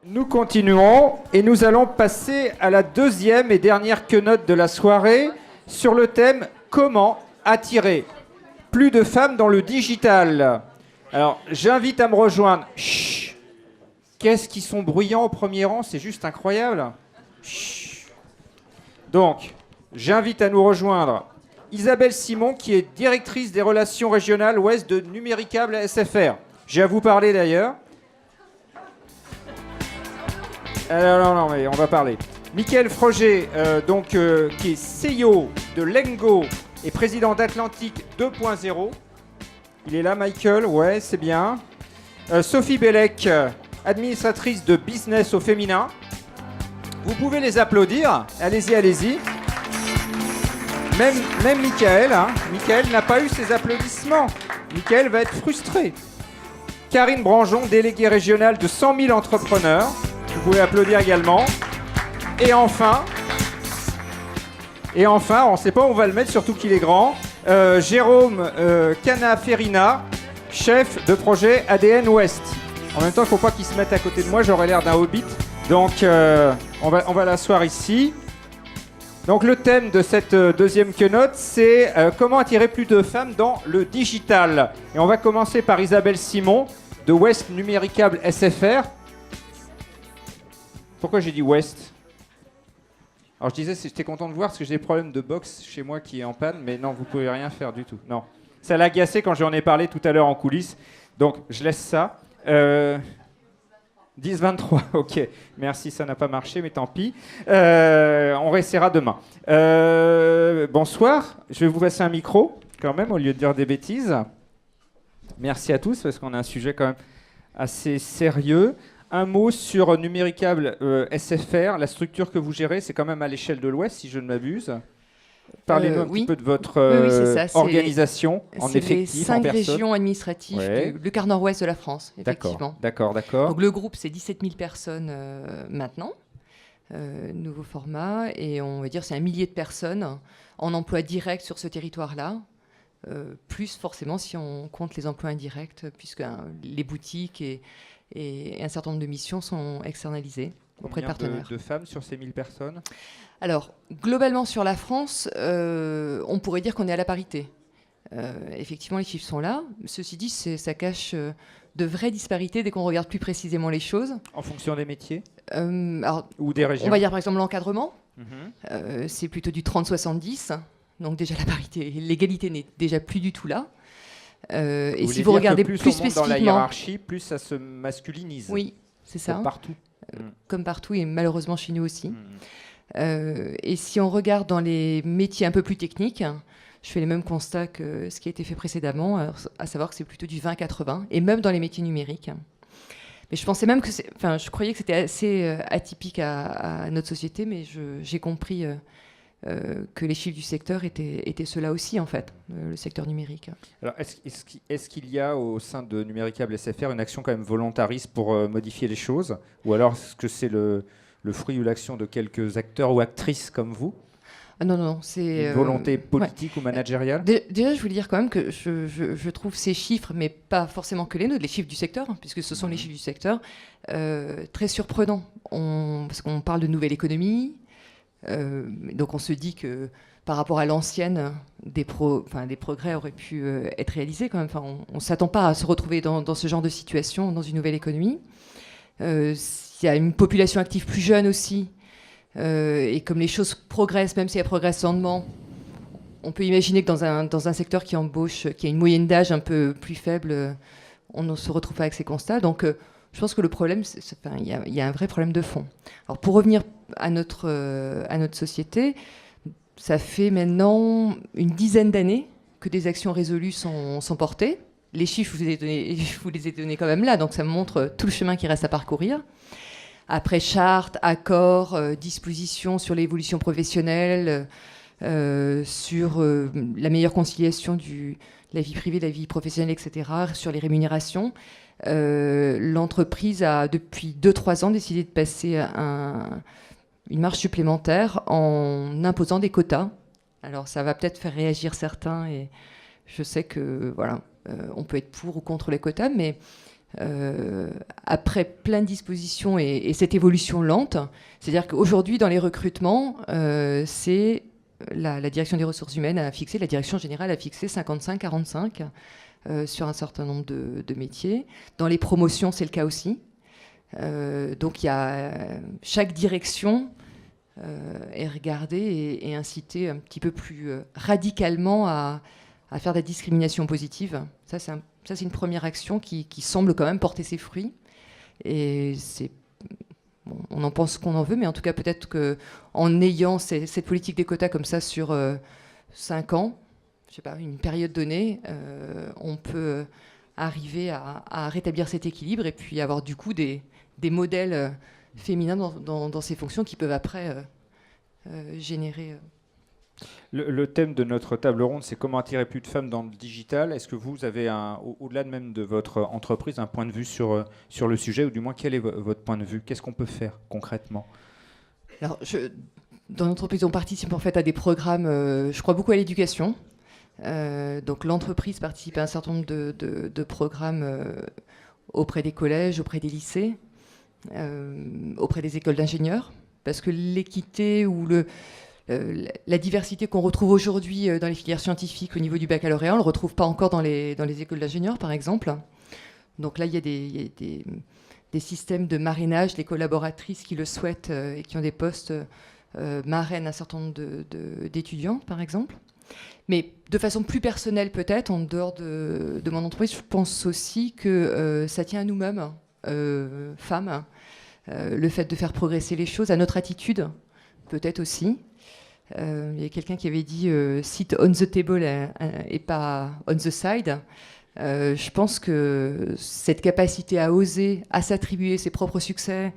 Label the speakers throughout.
Speaker 1: Nous continuons et nous allons passer à la deuxième et dernière keynote de la soirée sur le thème « Comment attirer plus de femmes dans le digital ?» Alors, j'invite à me rejoindre. Chut. Qu'est-ce qu'ils sont bruyants au premier rang, c'est juste incroyable. Chut. Donc, j'invite à nous rejoindre Isabelle Simon, qui est directrice des relations régionales ouest de Numéricable SFR. J'ai à vous parler d'ailleurs. Non, mais on va parler. Michael Froger, qui est CEO de Lengo et président d'Atlantique 2.0. Il est là, Michael. Ouais, c'est bien. Sophie Bellec, administratrice de business au féminin. Vous pouvez les applaudir. Allez-y, allez-y. Même Michael, hein. Michael n'a pas eu ses applaudissements. Michael va être frustré. Karine Branjon, déléguée régionale de 100 000 entrepreneurs. Vous pouvez applaudir également. Et enfin, on ne sait pas où on va le mettre, surtout qu'il est grand, Jérôme Canaferina, chef de projet ADN Ouest. En même temps, il ne faut pas qu'il se mette à côté de moi, j'aurais l'air d'un hobbit. Donc, on va l'asseoir ici. Donc, le thème de cette deuxième keynote, c'est comment attirer plus de femmes dans le digital. Et on va commencer par Isabelle Simon, de West Numéricable SFR. Pourquoi j'ai dit West ? Alors je disais, j'étais content de voir parce que j'ai des problèmes de box chez moi qui est en panne, mais non, vous pouvez rien faire du tout. Non, ça l'a agacé quand j'en ai parlé tout à l'heure en coulisses. Donc je laisse ça. 10-23, ok. Merci, ça n'a pas marché, mais tant pis. On réessayera demain. Bonsoir, je vais vous passer un micro quand même au lieu de dire des bêtises. Merci à tous parce qu'on a un sujet quand même assez sérieux. Un mot sur Numéricable SFR, la structure que vous gérez, c'est quand même à l'échelle de l'Ouest, si je ne m'abuse. Parlez-nous un petit peu de votre organisation en effectif, en personnes.
Speaker 2: C'est les 5 régions administratives, le quart nord-ouest de la France, effectivement.
Speaker 1: D'accord.
Speaker 2: Donc le groupe, c'est 17 000 personnes maintenant, nouveau format, et on va dire c'est 1 millier de personnes en emploi direct sur ce territoire-là. Plus forcément si on compte les emplois indirects, puisque les boutiques et un certain nombre de missions sont externalisées auprès de partenaires.
Speaker 1: Combien de femmes sur ces 1000 personnes ?
Speaker 2: Alors, globalement sur la France, on pourrait dire qu'on est à la parité. Effectivement, les chiffres sont là. Ceci dit, ça cache de vraies disparités dès qu'on regarde plus précisément les choses.
Speaker 1: En fonction des métiers
Speaker 2: ou
Speaker 1: des régions ?
Speaker 2: On va dire par exemple l'encadrement. C'est plutôt du 30-70. Donc déjà la parité, l'égalité n'est déjà plus du tout là. Et si vous regardez plus spécifiquement
Speaker 1: dans la hiérarchie, plus ça se masculinise.
Speaker 2: Oui, c'est ça.
Speaker 1: Comme partout.
Speaker 2: Comme partout et malheureusement chez nous aussi. Et si on regarde dans les métiers un peu plus techniques, je fais les mêmes constats que ce qui a été fait précédemment, à savoir que c'est plutôt du 20-80, et même dans les métiers numériques. Mais je pensais même que je croyais que c'était assez atypique à notre société, mais j'ai compris que les chiffres du secteur étaient ceux-là aussi, en fait, le secteur numérique.
Speaker 1: Alors, est-ce qu'il y a au sein de Numéricable SFR une action quand même volontariste pour modifier les choses ? Ou alors est-ce que c'est le fruit ou l'action de quelques acteurs ou actrices comme vous ?
Speaker 2: Non, c'est...
Speaker 1: Une volonté politique ou managériale ?
Speaker 2: Déjà, je voulais dire quand même que je trouve ces chiffres, mais pas forcément que les nôtres, les chiffres du secteur, puisque ce sont les chiffres du secteur, très surprenants. Parce qu'on parle de nouvelle économie, donc on se dit que par rapport à l'ancienne, des progrès auraient pu être réalisés quand même. Enfin, on ne s'attend pas à se retrouver dans ce genre de situation dans une nouvelle économie. Il y a une population active plus jeune aussi. Et comme les choses progressent, même si elles progressent lentement, on peut imaginer que dans un secteur qui embauche, qui a une moyenne d'âge un peu plus faible, on ne se retrouve pas avec ces constats. Donc je pense que le problème, il y a un vrai problème de fond. Alors pour revenir à notre société, ça fait maintenant une dizaine d'années que des actions résolues sont portées. Les chiffres, je vous les ai donnés quand même là, donc ça me montre tout le chemin qui reste à parcourir. Après charte, accords, dispositions sur l'évolution professionnelle, sur la meilleure conciliation de la vie privée, de la vie professionnelle, etc., sur les rémunérations. L'entreprise a, depuis 2-3 ans, décidé de passer une marge supplémentaire en imposant des quotas. Alors, ça va peut-être faire réagir certains, et je sais que, voilà, on peut être pour ou contre les quotas, mais après plein de dispositions et cette évolution lente. C'est-à-dire qu'aujourd'hui, dans les recrutements, c'est la direction des ressources humaines a fixé, la direction générale a fixé 55-45 sur un certain nombre de métiers. Dans les promotions, c'est le cas aussi. Donc, il y a chaque direction est regardée et incitée un petit peu plus radicalement à faire de la discrimination positive. Ça, c'est une première action qui semble quand même porter ses fruits. Et bon, on en pense qu'on en veut, mais en tout cas, peut-être qu'en ayant cette politique des quotas comme ça sur 5 ans, je sais pas, une période donnée, on peut arriver à rétablir cet équilibre et puis avoir du coup des modèles féminins dans ces fonctions qui peuvent après générer...
Speaker 1: Le thème de notre table ronde, c'est comment attirer plus de femmes dans le digital. Est-ce que vous avez, au-delà même de votre entreprise, un point de vue sur le sujet, ou du moins, quel est votre point de vue? Qu'est-ce qu'on peut faire concrètement?
Speaker 2: Alors, dans l'entreprise, on participe en fait à des programmes, je crois beaucoup à l'éducation. Donc l'entreprise participe à un certain nombre de programmes auprès des collèges, auprès des lycées, auprès des écoles d'ingénieurs, parce que l'équité ou la diversité qu'on retrouve aujourd'hui dans les filières scientifiques au niveau du baccalauréat, on ne le retrouve pas encore dans les écoles d'ingénieurs, par exemple. Donc là, il y a des systèmes de marrainage, les collaboratrices qui le souhaitent et qui ont des postes marrainent un certain nombre d'étudiants, par exemple. Mais de façon plus personnelle peut-être, en dehors de mon entreprise, je pense aussi que ça tient à nous-mêmes, femmes, le fait de faire progresser les choses, à notre attitude peut-être aussi. Il y a quelqu'un qui avait dit sit on the table et pas on the side. Je pense que cette capacité à oser, à s'attribuer ses propres succès,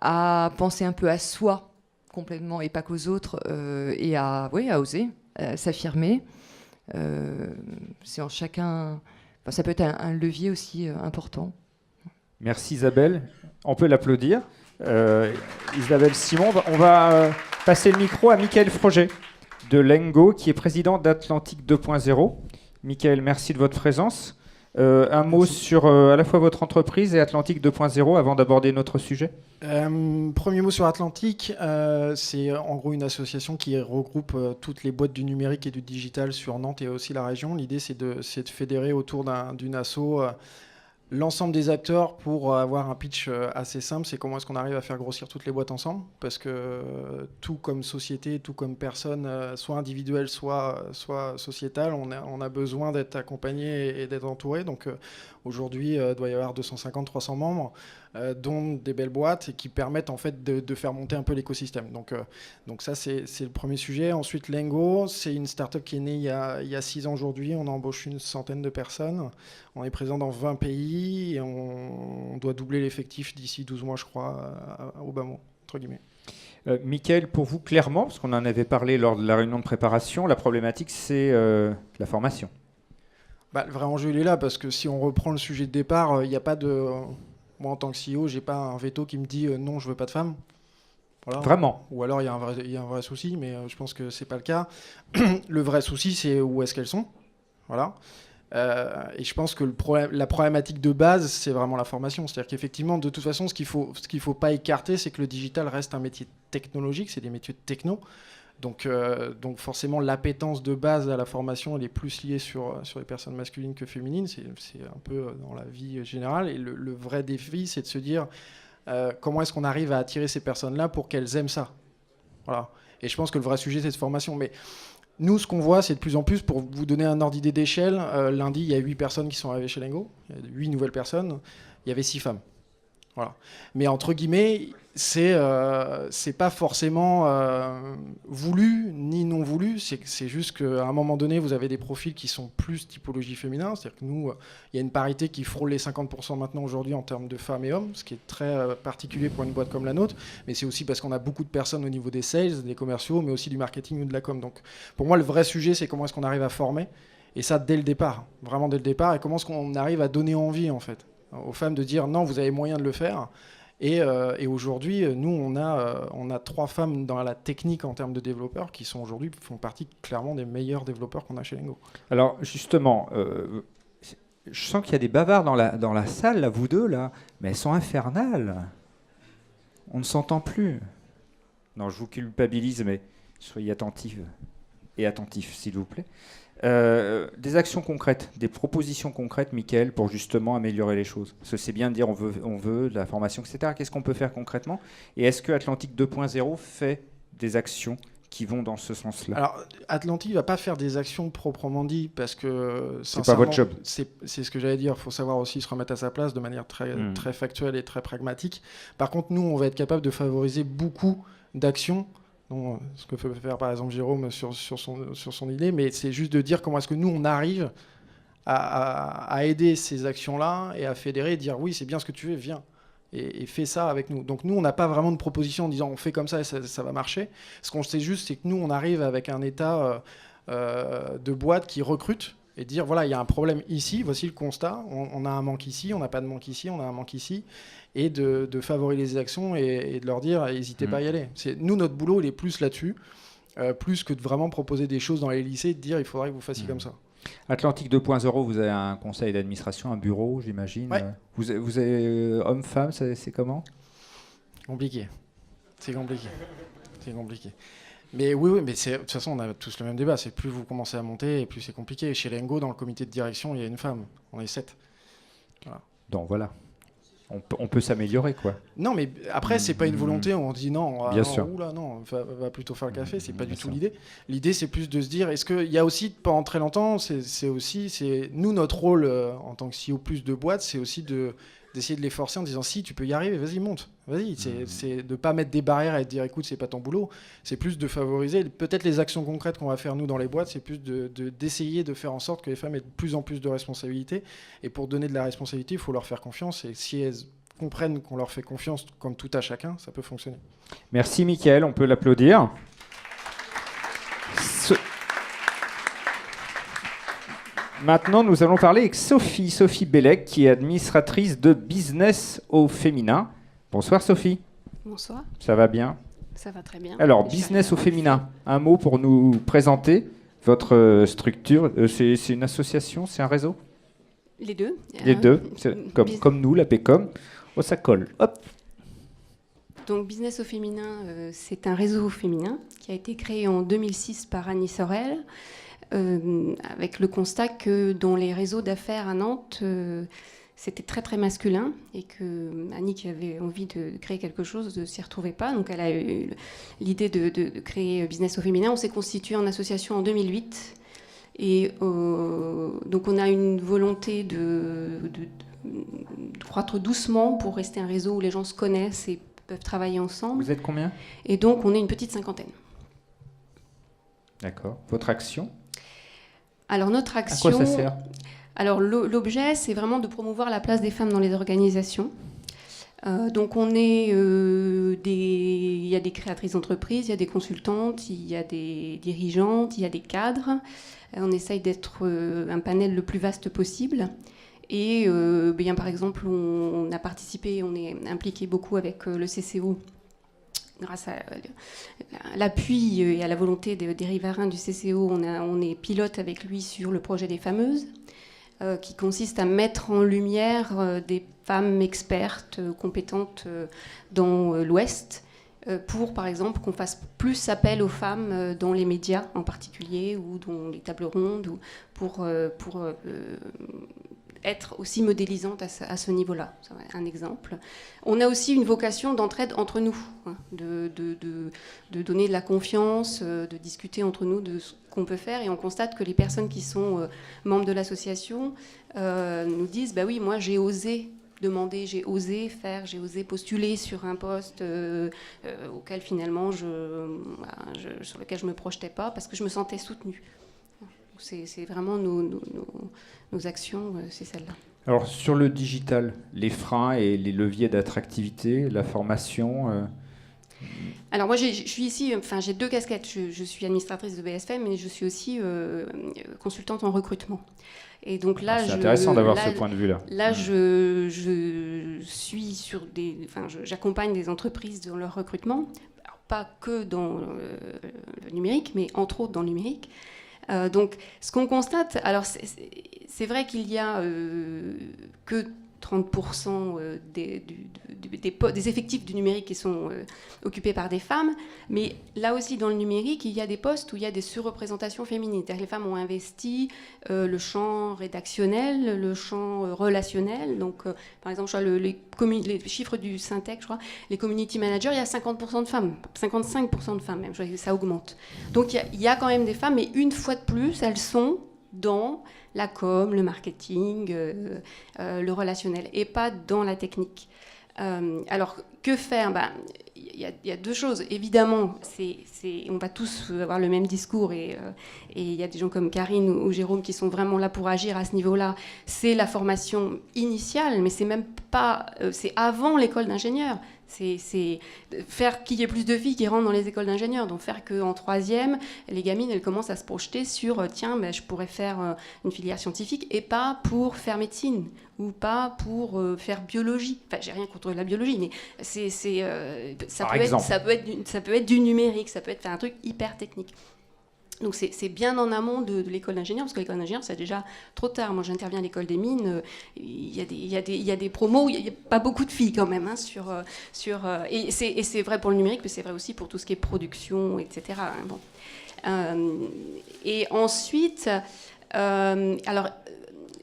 Speaker 2: à penser un peu à soi complètement et pas qu'aux autres, et à oser, s'affirmer, c'est en chacun. Enfin, ça peut être un levier aussi important.
Speaker 1: Merci Isabelle. On peut l'applaudir. Isabelle Simon. On va passer le micro à Michael Froger de Lengo, qui est président d'Atlantique 2.0. Michael, merci de votre présence. Un mot sur à la fois votre entreprise et Atlantique 2.0 avant d'aborder notre sujet.
Speaker 3: Premier mot sur Atlantique, c'est en gros une association qui regroupe toutes les boîtes du numérique et du digital sur Nantes et aussi la région. L'idée, c'est de fédérer autour d'une asso l'ensemble des acteurs pour avoir un pitch assez simple. C'est comment est-ce qu'on arrive à faire grossir toutes les boîtes ensemble, parce que tout comme société, tout comme personne, soit individuelle, soit sociétale, on a besoin d'être accompagné et d'être entouré. Donc aujourd'hui, il doit y avoir 250-300 membres, dont des belles boîtes et qui permettent en fait de faire monter un peu l'écosystème. Donc ça, c'est le premier sujet. Ensuite, Lengo, c'est une start-up qui est née il y a 6 ans aujourd'hui. On embauche une centaine de personnes. On est présent dans 20 pays et on doit doubler l'effectif d'ici 12 mois, je crois, au bas mot, entre guillemets.
Speaker 1: Mickaël, pour vous, clairement, parce qu'on en avait parlé lors de la réunion de préparation, la problématique, c'est la formation. Le
Speaker 3: vrai enjeu, il est là, parce que si on reprend le sujet de départ, il n'y a pas de... Moi, en tant que CEO, je n'ai pas un veto qui me dit non, je ne veux pas de femmes. Voilà.
Speaker 1: Vraiment.
Speaker 3: Ou alors, il y a un vrai souci, mais je pense que ce n'est pas le cas. Le vrai souci, c'est où est-ce qu'elles sont. Voilà. Et je pense que la problématique de base, c'est vraiment la formation. C'est-à-dire qu'effectivement, de toute façon, ce qu'il faut pas écarter, c'est que le digital reste un métier technologique, c'est des métiers de techno. Donc forcément, l'appétence de base à la formation, elle est plus liée sur les personnes masculines que féminines. C'est un peu dans la vie générale. Et le vrai défi, c'est de se dire comment est-ce qu'on arrive à attirer ces personnes-là pour qu'elles aiment ça. Voilà. Et je pense que le vrai sujet, c'est cette formation. Mais nous, ce qu'on voit, c'est de plus en plus, pour vous donner un ordre d'idée d'échelle, lundi, il y a 8 personnes qui sont arrivées chez Lengo. Il y a 8 nouvelles personnes. Il y avait 6 femmes. Voilà. Mais entre guillemets, c'est pas forcément voulu ni non voulu. C'est juste qu'à un moment donné, vous avez des profils qui sont plus typologie féminin. C'est-à-dire que nous, il y a une parité qui frôle les 50% maintenant aujourd'hui en termes de femmes et hommes, ce qui est très particulier pour une boîte comme la nôtre. Mais c'est aussi parce qu'on a beaucoup de personnes au niveau des sales, des commerciaux, mais aussi du marketing ou de la com. Donc pour moi, le vrai sujet, c'est comment est-ce qu'on arrive à former. Et ça, dès le départ. Vraiment dès le départ. Et comment est-ce qu'on arrive à donner envie, en fait, aux femmes de dire non, vous avez moyen de le faire. Et aujourd'hui, nous, on a 3 femmes dans la technique en termes de développeurs qui sont aujourd'hui, font partie clairement des meilleurs développeurs qu'on a chez Lengo.
Speaker 1: Alors justement, Je sens qu'il y a des bavards dans la salle, là, vous deux, là, mais elles sont infernales. On ne s'entend plus. Non, je vous culpabilise, mais soyez attentifs et attentifs, s'il vous plaît. Des actions concrètes, des propositions concrètes, Mickaël, pour justement améliorer les choses. Parce que c'est bien de dire on veut de la formation, etc. Qu'est-ce qu'on peut faire concrètement? Et est-ce que Atlantique 2.0 fait des actions qui vont dans ce sens-là?
Speaker 3: Alors, Atlantique ne va pas faire des actions proprement dit, parce que
Speaker 1: c'est pas votre job.
Speaker 3: C'est ce que j'allais dire. Il faut savoir aussi se remettre à sa place de manière très factuelle et très pragmatique. Par contre, nous, on va être capable de favoriser beaucoup d'actions. Donc, ce que peut faire par exemple Jérôme sur son idée, mais c'est juste de dire comment est-ce que nous, on arrive à aider ces actions-là et à fédérer et dire oui, c'est bien ce que tu veux, viens. Et fais ça avec nous. Donc nous, on n'a pas vraiment de proposition en disant on fait comme ça et ça va marcher. Ce qu'on sait juste, c'est que nous, on arrive avec un état de boîte qui recrute et dire voilà, il y a un problème ici, voici le constat, on a un manque ici, on n'a pas de manque ici, on a un manque ici, et de favoriser les actions et de leur dire n'hésitez pas à y aller. Nous, notre boulot, il est plus là-dessus, plus que de vraiment proposer des choses dans les lycées, de dire il faudrait que vous fassiez comme ça.
Speaker 1: Atlantique 2.0, vous avez un conseil d'administration, un bureau, j'imagine.
Speaker 3: Ouais.
Speaker 1: Vous avez homme-femme, c'est comment?
Speaker 3: Compliqué. C'est compliqué. Mais oui, mais de toute façon, on a tous le même débat. C'est plus vous commencez à monter, et plus c'est compliqué. Chez Lengo, dans le comité de direction, il y a une femme. On est 7. Voilà.
Speaker 1: Donc voilà. On peut s'améliorer, quoi.
Speaker 3: Non, mais après, c'est pas une volonté. On dit non,
Speaker 1: Bien sûr.
Speaker 3: Oula, non, va plutôt faire le café. C'est pas du tout l'idée. L'idée, c'est plus de se dire, est-ce qu'il y a aussi, pendant très longtemps, c'est nous, notre rôle en tant que CEO plus de boîte, c'est aussi d'essayer de les forcer en disant si tu peux y arriver, vas-y, monte, vas-y. C'est de pas mettre des barrières et de dire écoute, c'est pas ton boulot. C'est plus de favoriser peut-être les actions concrètes qu'on va faire nous dans les boîtes, c'est plus d'essayer de faire en sorte que les femmes aient de plus en plus de responsabilités. Et pour donner de la responsabilité, il faut leur faire confiance. Et si elles comprennent qu'on leur fait confiance comme tout à chacun, ça peut fonctionner.
Speaker 1: Merci Mickaël, on peut l'applaudir. Maintenant, nous allons parler avec Sophie Bellec, qui est administratrice de Business au féminin. Bonsoir Sophie.
Speaker 4: Bonsoir.
Speaker 1: Ça va bien?
Speaker 4: Ça va très bien.
Speaker 1: Alors, Business au féminin, un mot pour nous présenter votre structure. C'est une association, c'est un réseau?
Speaker 4: Les deux.
Speaker 1: Les deux, comme nous, la PECOM. Oh, ça colle. Hop.
Speaker 4: Donc, Business au féminin, c'est un réseau féminin qui a été créé en 2006 par Annie Sorel. Avec le constat que dans les réseaux d'affaires à Nantes, c'était très très masculin et que Annie, qui avait envie de créer quelque chose, ne s'y retrouvait pas. Donc elle a eu l'idée de créer Business au féminin. On s'est constitué en association en 2008 et donc on a une volonté de croître doucement pour rester un réseau où les gens se connaissent et peuvent travailler ensemble.
Speaker 1: Vous êtes combien?
Speaker 4: Et donc on est une petite cinquantaine.
Speaker 1: D'accord. Votre action?
Speaker 4: Alors notre action,
Speaker 1: à quoi ça sert?
Speaker 4: Alors l'objet, c'est vraiment de promouvoir la place des femmes dans les organisations. Donc on est il y a des créatrices d'entreprises, il y a des consultantes, il y a des dirigeantes, il y a des cadres. On essaye d'être un panel le plus vaste possible. Et bien par exemple, on a participé, on est impliqué beaucoup avec le CCO. Grâce à l'appui et à la volonté des riverains du CCO, on est pilote avec lui sur le projet des fameuses, qui consiste à mettre en lumière des femmes expertes, compétentes dans l'Ouest, pour, par exemple, qu'on fasse plus appel aux femmes dans les médias en particulier, ou dans les tables rondes, ou pour être aussi modélisante à ce niveau-là. C'est un exemple. On a aussi une vocation d'entraide entre nous, hein, de donner de la confiance, de discuter entre nous de ce qu'on peut faire. Et on constate que les personnes qui sont membres de l'association nous disent « bah oui, moi j'ai osé demander, j'ai osé faire, j'ai osé postuler sur un poste auquel finalement sur lequel je ne me projetais pas parce que je me sentais soutenue ». C'est vraiment nos actions, c'est celle-là.
Speaker 1: Alors, sur le digital, les freins et les leviers d'attractivité, la formation
Speaker 4: Alors, moi, je suis ici, enfin, j'ai deux casquettes. Je suis administratrice de BSFM, mais je suis aussi consultante en recrutement. Et donc là,
Speaker 1: c'est intéressant d'avoir ce point de vue-là.
Speaker 4: Là, je suis sur j'accompagne des entreprises dans leur recrutement, alors, pas que dans le numérique, mais entre autres dans le numérique. Donc, ce qu'on constate, alors c'est vrai qu'il y a que 30% des effectifs du numérique qui sont occupés par des femmes, mais là aussi dans le numérique, il y a des postes où il y a des surreprésentations féminines. C'est-à-dire que les femmes ont investi le champ rédactionnel, le champ relationnel. Donc, par exemple, je crois, les chiffres du Syntec, je crois, les community managers, il y a 50% de femmes, 55% de femmes même, je crois que ça augmente. Donc il y a quand même des femmes, mais une fois de plus, elles sont dans la com, le marketing, le relationnel, et pas dans la technique. Alors, que faire ? Il y a deux choses. Évidemment, on va tous avoir le même discours, et il y a des gens comme Karine ou Jérôme qui sont vraiment là pour agir à ce niveau-là. C'est la formation initiale, mais c'est même pas... c'est avant l'école d'ingénieur. C'est faire qu'il y ait plus de filles qui rentrent dans les écoles d'ingénieurs. Donc faire qu'en troisième, les gamines, elles commencent à se projeter sur tiens, je pourrais faire une filière scientifique et pas pour faire médecine ou pas pour faire biologie. Enfin, j'ai rien contre la biologie, mais ça peut être du numérique, ça peut être un truc hyper technique. Donc c'est bien en amont de l'école d'ingénieur, parce que l'école d'ingénieur, c'est déjà trop tard. Moi, j'interviens à l'école des mines, il y a des promos où il n'y a pas beaucoup de filles quand même. Et c'est vrai pour le numérique, mais c'est vrai aussi pour tout ce qui est production, etc. Et ensuite, alors...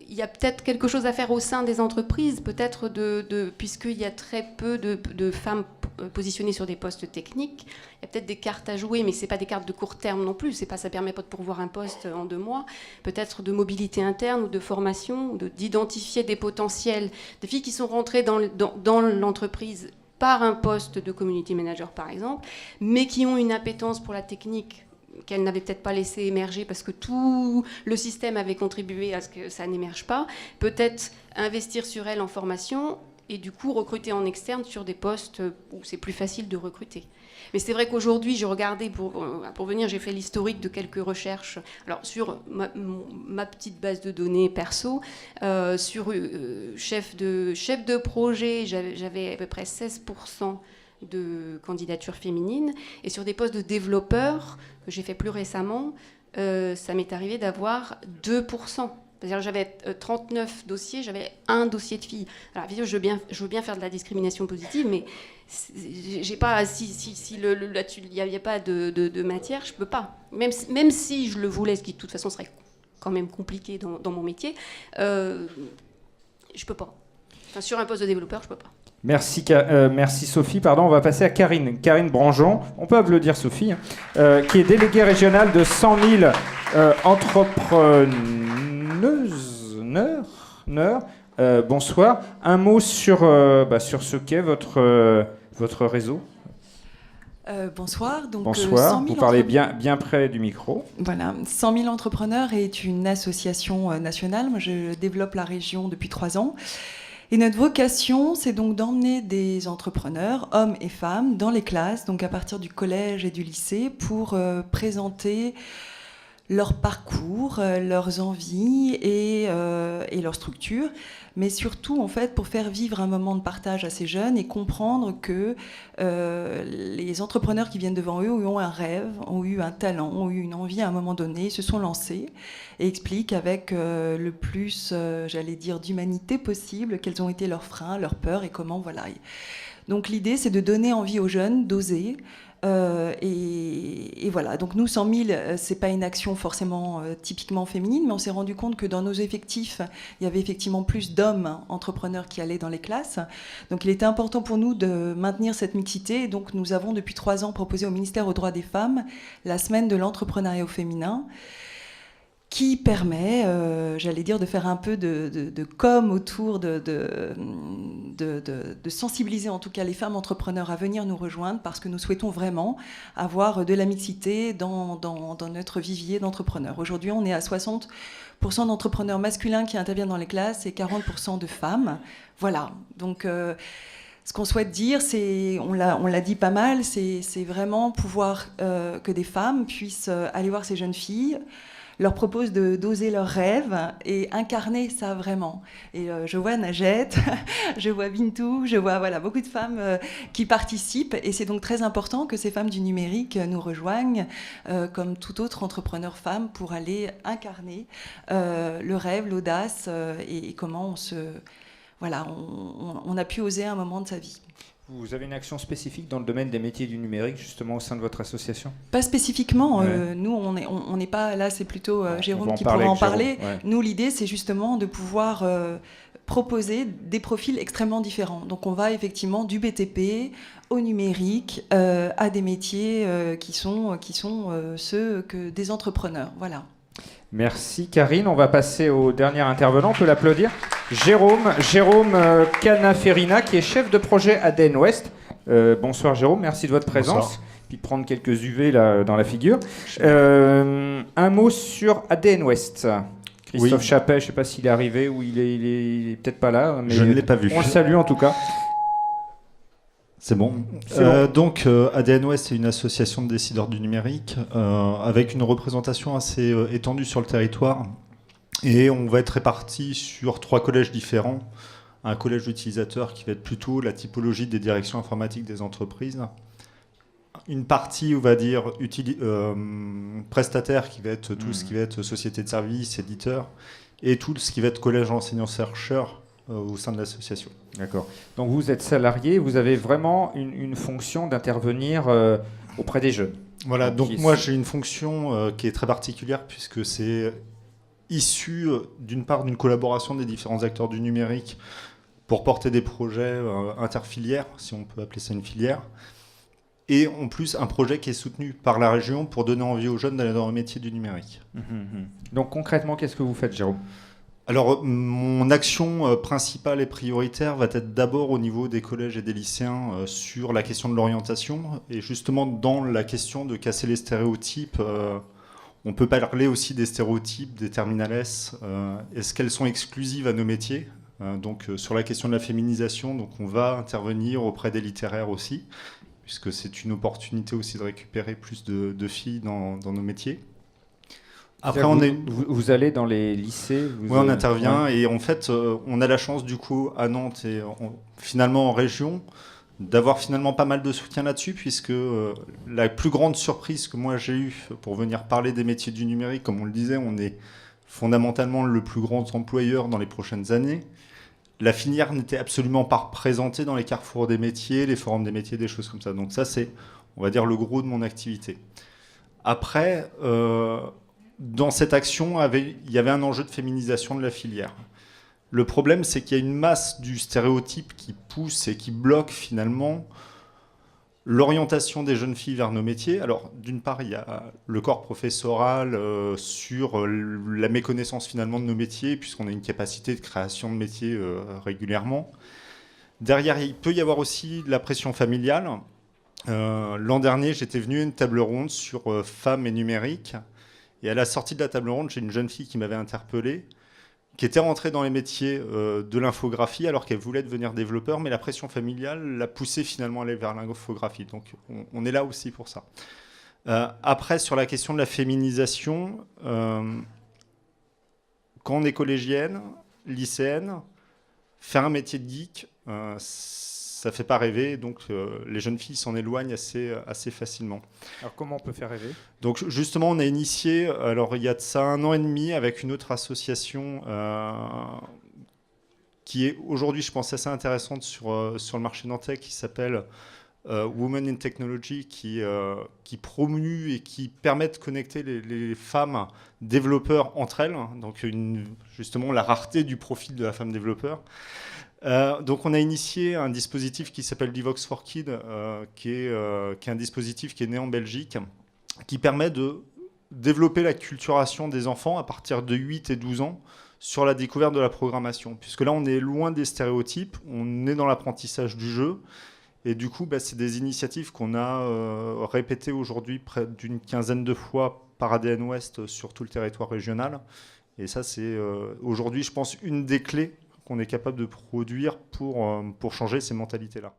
Speaker 4: il y a peut-être quelque chose à faire au sein des entreprises, peut-être puisqu'il y a très peu de femmes positionnées sur des postes techniques. Il y a peut-être des cartes à jouer, mais ce n'est pas des cartes de court terme non plus. Ça ne permet pas de pourvoir un poste en 2 mois. Peut-être de mobilité interne ou de formation, d'identifier des potentiels, des filles qui sont rentrées dans l'entreprise par un poste de community manager, par exemple, mais qui ont une appétence pour la technique qu'elle n'avait peut-être pas laissé émerger parce que tout le système avait contribué à ce que ça n'émerge pas, peut-être investir sur elle en formation et du coup recruter en externe sur des postes où c'est plus facile de recruter. Mais c'est vrai qu'aujourd'hui, je regardais, pour venir, j'ai fait l'historique de quelques recherches. Alors sur ma petite base de données perso, sur chef de projet, j'avais à peu près 16% de candidatures féminines, et sur des postes de développeurs que j'ai fait plus récemment, ça m'est arrivé d'avoir 2%. C'est-à-dire j'avais 39 dossiers, j'avais 1 dossier de filles. Alors je veux bien faire de la discrimination positive, mais j'ai pas, si là-dessus il n'y avait pas de matière, je peux pas. Même si je le voulais, ce qui de toute façon serait quand même compliqué dans mon métier, je peux pas. Enfin, sur un poste de développeur, je peux pas.
Speaker 1: Merci Sophie. On va passer à Karine Branjon. On peut applaudir Sophie, qui est déléguée régionale de 100 000 entrepreneurs. Bonsoir. Un mot sur ce qu'est votre réseau.
Speaker 5: Bonsoir. Donc,
Speaker 1: bonsoir.
Speaker 5: 100 000
Speaker 1: vous parlez bien près du micro.
Speaker 5: Voilà. 100 000 entrepreneurs est une association nationale. Moi, je développe la région depuis 3 ans. Et notre vocation, c'est donc d'emmener des entrepreneurs, hommes et femmes, dans les classes, donc à partir du collège et du lycée, pour présenter leur parcours, leurs envies et leur structure, mais surtout en fait pour faire vivre un moment de partage à ces jeunes et comprendre que les entrepreneurs qui viennent devant eux ont un rêve, ont eu un talent, ont eu une envie à un moment donné, se sont lancés et expliquent avec le plus, j'allais dire, d'humanité possible quels ont été leurs freins, leurs peurs et comment, voilà. Donc l'idée, c'est de donner envie aux jeunes d'oser. Et voilà, donc nous, 100 000, c'est pas une action forcément typiquement féminine, mais on s'est rendu compte que dans nos effectifs, il y avait effectivement plus d'hommes entrepreneurs qui allaient dans les classes. Donc il était important pour nous de maintenir cette mixité. Et donc nous avons depuis 3 ans proposé au ministère aux droits des femmes la semaine de l'entrepreneuriat au féminin, qui permet, j'allais dire, de faire un peu de com autour, de sensibiliser en tout cas les femmes entrepreneurs à venir nous rejoindre, parce que nous souhaitons vraiment avoir de la mixité dans notre vivier d'entrepreneurs. Aujourd'hui, on est à 60% d'entrepreneurs masculins qui interviennent dans les classes et 40% de femmes. Voilà, donc... ce qu'on souhaite dire, c'est, on l'a dit pas mal, c'est vraiment pouvoir que des femmes puissent aller voir ces jeunes filles, leur propose d'oser leurs rêves et incarner ça vraiment. Et je vois Najette, je vois Bintou, je vois voilà, beaucoup de femmes qui participent. Et c'est donc très important que ces femmes du numérique nous rejoignent, comme tout autre entrepreneur femme, pour aller incarner le rêve, l'audace et comment on a pu oser un moment de sa vie.
Speaker 1: Vous avez une action spécifique dans le domaine des métiers du numérique, justement, au sein de votre association ?
Speaker 5: Pas spécifiquement.
Speaker 1: Ouais.
Speaker 5: Nous, on n'est pas là, c'est plutôt Jérôme qui
Speaker 1: pourra
Speaker 5: pourra en parler.
Speaker 1: Ouais.
Speaker 5: Nous, l'idée, c'est justement de pouvoir proposer des profils extrêmement différents. Donc, on va effectivement du BTP au numérique, à des métiers qui sont ceux que des entrepreneurs. Voilà.
Speaker 1: Merci Karine. On va passer au dernier intervenant. On peut l'applaudir. Jérôme Canaferina, qui est chef de projet ADN Ouest. Bonsoir Jérôme, merci de votre présence.
Speaker 6: Bonsoir.
Speaker 1: Puis de prendre quelques UV là, dans la figure. Un mot sur ADN Ouest. Christophe Chappet, je ne sais pas s'il est arrivé ou il est peut-être pas là. Mais
Speaker 6: je ne l'ai pas vu.
Speaker 1: On le salue en tout cas.
Speaker 6: C'est bon. Donc, ADN Ouest est une association de décideurs du numérique avec une représentation assez étendue sur le territoire. Et on va être répartis sur 3 collèges différents. Un collège d'utilisateurs qui va être plutôt la typologie des directions informatiques des entreprises. Une partie, on va dire, prestataire qui va être tout ce qui va être société de services, éditeur. Et tout ce qui va être collège enseignants-chercheurs au sein de l'association.
Speaker 1: D'accord. Donc vous êtes salarié, vous avez vraiment une fonction d'intervenir auprès des jeunes.
Speaker 6: Voilà, donc moi j'ai une fonction qui est très particulière puisque c'est issu d'une part d'une collaboration des différents acteurs du numérique pour porter des projets interfilières, si on peut appeler ça une filière, et en plus un projet qui est soutenu par la région pour donner envie aux jeunes d'aller dans le métier du numérique.
Speaker 1: Donc concrètement, qu'est-ce que vous faites, Jérôme ?
Speaker 6: Alors, mon action principale et prioritaire va être d'abord au niveau des collèges et des lycéens sur la question de l'orientation. Et justement, dans la question de casser les stéréotypes, on peut parler aussi des stéréotypes, des terminales S. Est-ce qu'elles sont exclusives à nos métiers ? Donc, sur la question de la féminisation, donc on va intervenir auprès des littéraires aussi, puisque c'est une opportunité aussi de récupérer plus de filles dans nos métiers. Après,
Speaker 1: vous allez dans les lycées.
Speaker 6: Oui, on intervient et en fait, on a la chance du coup à Nantes et finalement en région d'avoir finalement pas mal de soutien là-dessus puisque la plus grande surprise que moi j'ai eue pour venir parler des métiers du numérique, comme on le disait, on est fondamentalement le plus grand employeur dans les prochaines années. La filière n'était absolument pas représentée dans les carrefours des métiers, les forums des métiers, des choses comme ça. Donc ça, c'est, on va dire, le gros de mon activité. Après... dans cette action, il y avait un enjeu de féminisation de la filière. Le problème, c'est qu'il y a une masse du stéréotype qui pousse et qui bloque finalement l'orientation des jeunes filles vers nos métiers. Alors, d'une part, il y a le corps professoral sur la méconnaissance finalement de nos métiers, puisqu'on a une capacité de création de métiers régulièrement. Derrière, il peut y avoir aussi la pression familiale. L'an dernier, j'étais venu à une table ronde sur femmes et numérique. Et à la sortie de la table ronde, j'ai une jeune fille qui m'avait interpellé, qui était rentrée dans les métiers de l'infographie alors qu'elle voulait devenir développeur, mais la pression familiale l'a poussée finalement à aller vers l'infographie. Donc on est là aussi pour ça. Après, sur la question de la féminisation, quand on est collégienne, lycéenne, faire un métier de geek, ça ne fait pas rêver, donc les jeunes filles s'en éloignent assez facilement.
Speaker 1: Alors comment on peut faire rêver ?
Speaker 6: Donc justement, on a initié, alors il y a de ça 1 an et demi, avec une autre association qui est aujourd'hui, je pense, assez intéressante sur le marché nantais, qui s'appelle Women in Technology, qui promue et qui permet de connecter les femmes développeurs entre elles, donc justement la rareté du profil de la femme développeur. Donc on a initié un dispositif qui s'appelle Divox for Kids, qui est un dispositif qui est né en Belgique, qui permet de développer la culturation des enfants à partir de 8 et 12 ans sur la découverte de la programmation. Puisque là, on est loin des stéréotypes, on est dans l'apprentissage du jeu. Et du coup, c'est des initiatives qu'on a répétées aujourd'hui près d'une 15aine de fois par ADN Ouest sur tout le territoire régional. Et ça, c'est aujourd'hui, je pense, une des clés qu'on est capable de produire pour changer ces mentalités-là.